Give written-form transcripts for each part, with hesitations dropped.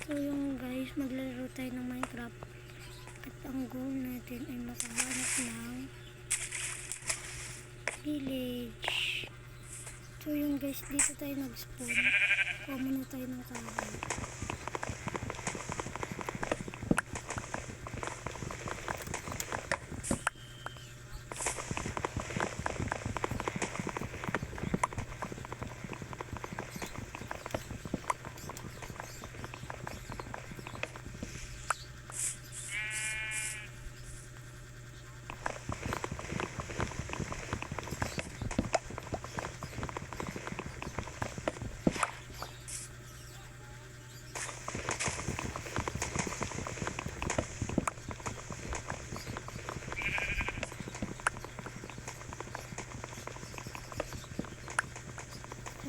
So yung guys, maglalaro tayo ng Minecraft at ang goal natin ay makahanap ng village. So yung guys, dito tayo nag-spawn. Kuha muna tayo ng kahoy.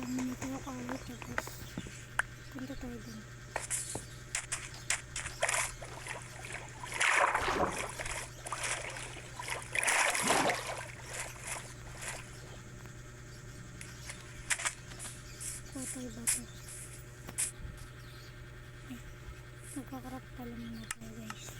Muna tayo kahoy, tapos punta tayo dun. Kuha tayo bato. Magkakarap pala muna tayo guys.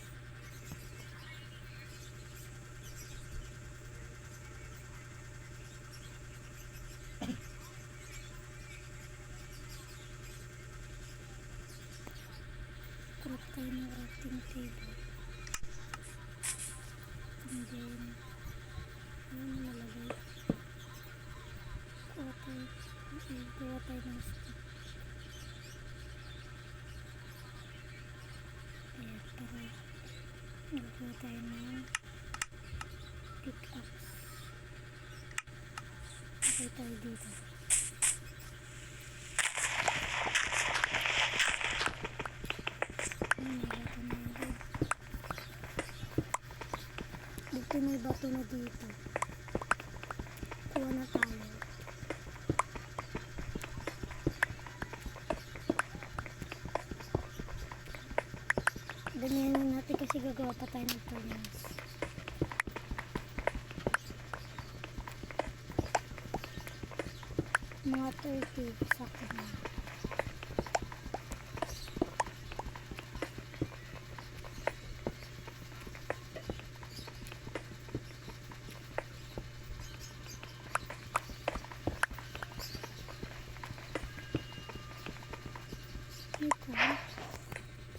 Craft tayo ng crafting table. And then ayun nalagay. Kuha tayo ng stick. Ayan, para nagkuha tayo ng pickaxe. Okay tayo dito. May bato na dito. Kuha na tayo. Ganyan na natin kasi gagawa pa tayo ng furnace. Mga 30 sakto na.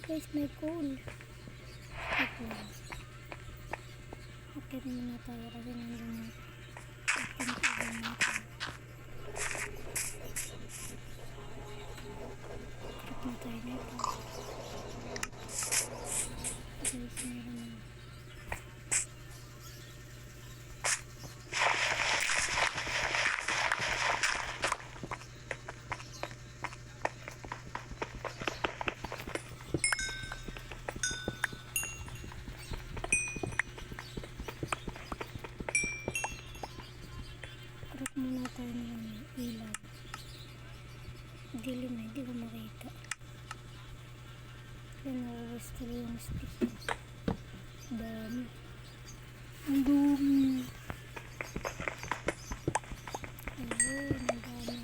Guys, may coal. Okay muna tayo kasi nandun na ating coal natin. Cut na tayo nito. Guys, meron na. Muna tayo ng ilaw. Dilim na, hindi ko makita. Kaya nakuwas tuloy yung stick. Dami. Ang dumi. Ayun, ang dami.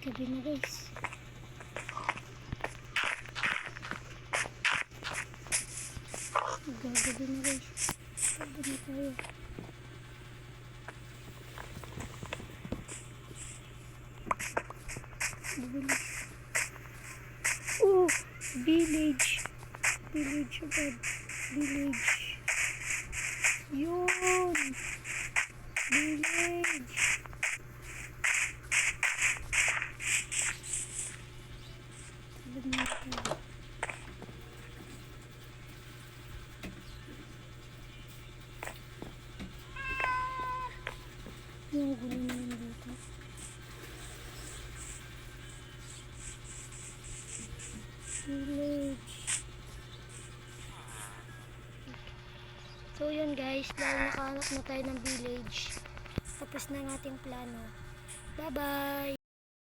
Gabi na guys. Gabi na guys. Gabi na tayo. Oh, village. Village agad. Village. Yun. Village. Yung gulo naman dito. Village. So yun guys, dahil nakahanap na tayo ng village, tapos na ang ating plano. Bye bye!